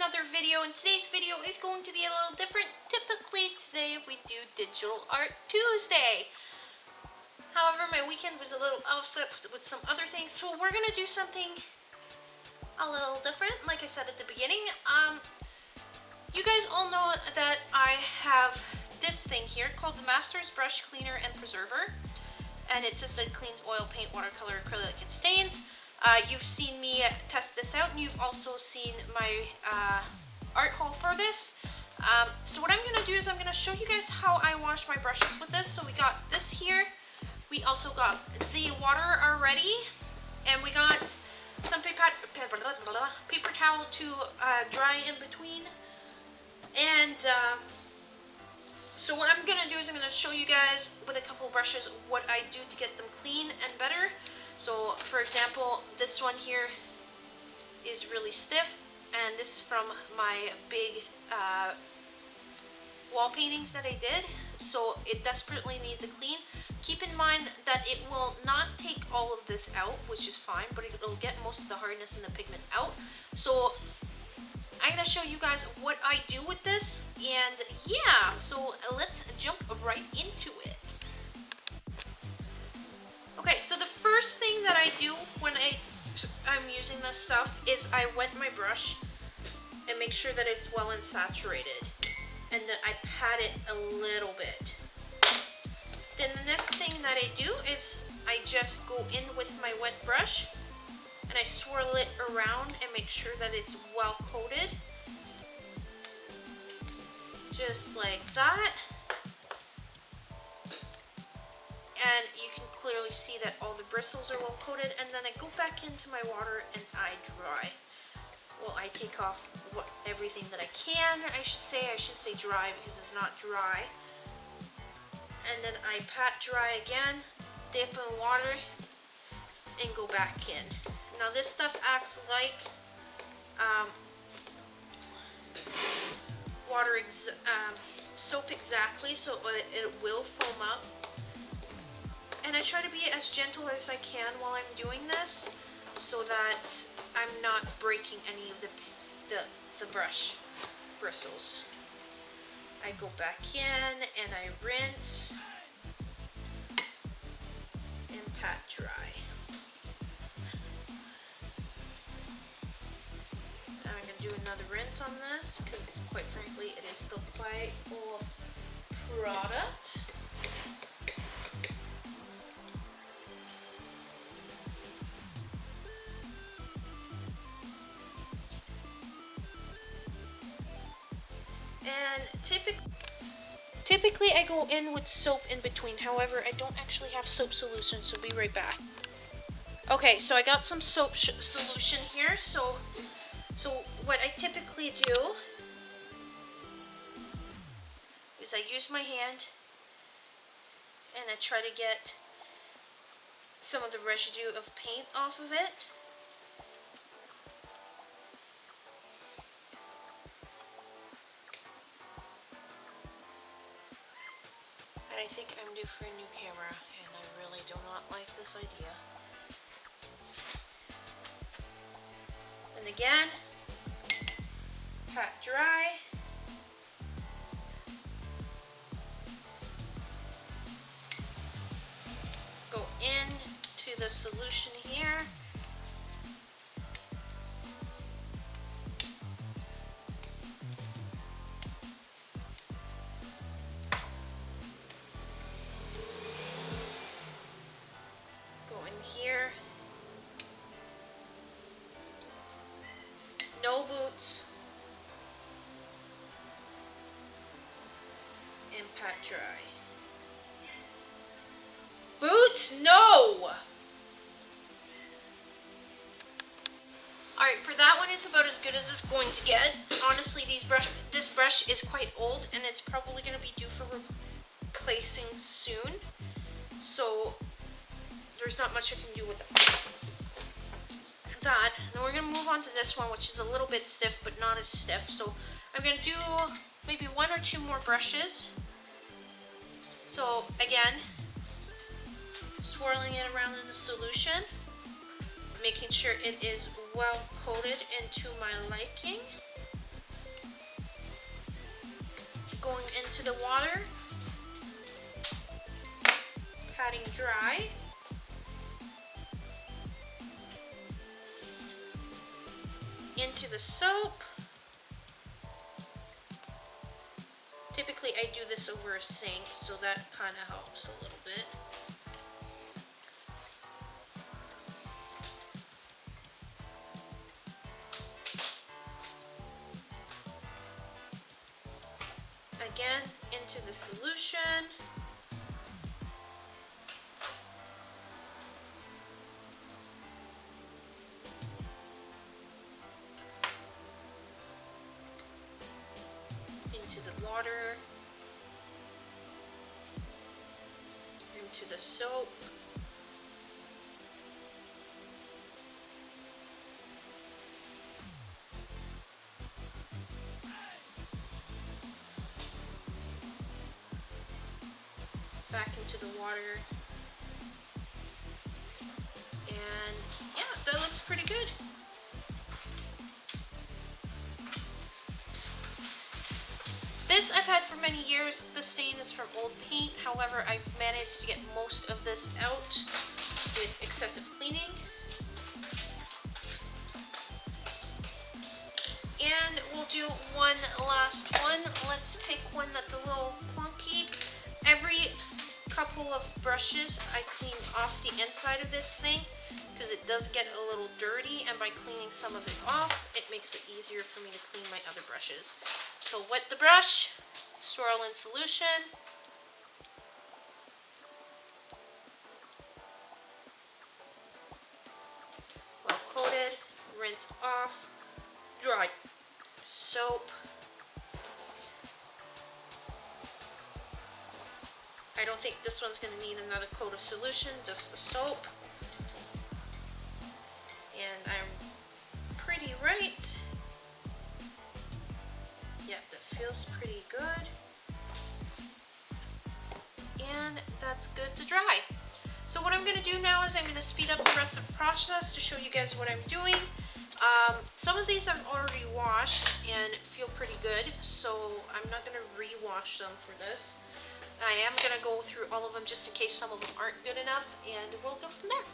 another video, and today's video is going to be a little different. Typically today we do Digital Art Tuesday. However, my weekend was a little offset with some other things, so we're gonna do something a little different. Like I said at the beginning, you guys all know that I have this thing here called the Master's Brush Cleaner and Preserver, and it says that it cleans oil, paint, watercolor, acrylic, and stains. You've seen me test this out, and you've also seen my art haul for this. So what I'm going to do is I'm going to show you guys how I wash my brushes with this. So we got this here. We also got the water already, and we got some paper towel to dry in between. And so what I'm going to do is I'm going to show you guys with a couple brushes what I do to get them clean and better. So, for example, this one here is really stiff, and this is from my big wall paintings that I did, so it desperately needs a clean. Keep in mind that it will not take all of this out, which is fine, but it'll get most of the hardness and the pigment out. So, I'm going to show you guys what I do with this, and yeah, so let's jump right into it. Okay, so the first thing that I do when I'm using this stuff is I wet my brush and make sure that it's well and saturated, and then I pat it a little bit. Then the next thing that I do is I just go in with my wet brush and I swirl it around and make sure that it's well coated. Just like that. And you can clearly see that all the bristles are well coated, and then I go back into my water and I dry. Well, I take off everything that I can, I should say dry because it's not dry. And then I pat dry again, dip in water, and go back in. Now this stuff acts like soap exactly, so it will foam up. And I try to be as gentle as I can while I'm doing this, so that I'm not breaking any of the brush bristles. I go back in and I rinse and pat dry. Now I'm going to do another rinse on this, because quite frankly it is still quite full of product. And typically I go in with soap in between. However, I don't actually have soap solution, so be right back. Okay, so I got some soap solution here. So what I typically do is I use my hand and I try to get some of the residue of paint off of it. I think I'm due for a new camera, and I really do not like this idea. And again, pat dry. Go into the solution here. Here, no boots, and pat dry. Boots, no! Alright, for that one it's about as good as it's going to get. Honestly, this brush is quite old, and it's probably going to be due for replacing soon. So there's not much I can do with that. Then we're going to move on to this one, which is a little bit stiff, but not as stiff. So I'm going to do maybe one or two more brushes. So again, swirling it around in the solution, making sure it is well coated into my liking. going into the water, patting dry. Into the soap. Typically I do this over a sink, so that kind of helps a little bit. Again, into the solution. Into the water. Into the soap. Back into the water. And yeah, that looks pretty good. This I've had for many years. The stain is from old paint. However, I've managed to get most of this out with excessive cleaning. And we'll do one last one. Let's pick one that's a little clunky. Every couple of brushes I clean off the inside of this thing because it does get a little dirty, and by cleaning some of it off, it makes it easier for me to clean my other brushes. So wet the brush, swirl in solution, well coated, rinse off, dry soap. I don't think this one's going to need another coat of solution, just the soap. And I'm pretty right. Yep, that feels pretty good. And that's good to dry. So what I'm going to do now is I'm going to speed up the rest of the process to show you guys what I'm doing. Some of these I've already washed and feel pretty good, so I'm not going to re-wash them for this. I am going to go through all of them just in case some of them aren't good enough, and we'll go from there.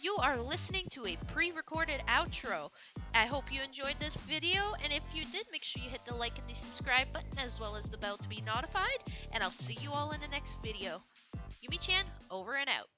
you are listening to a pre-recorded outro. I hope you enjoyed this video, and if you did, make sure you hit the like and the subscribe button as well as the bell to be notified, and I'll see you all in the next video. Yumi-chan, over and out.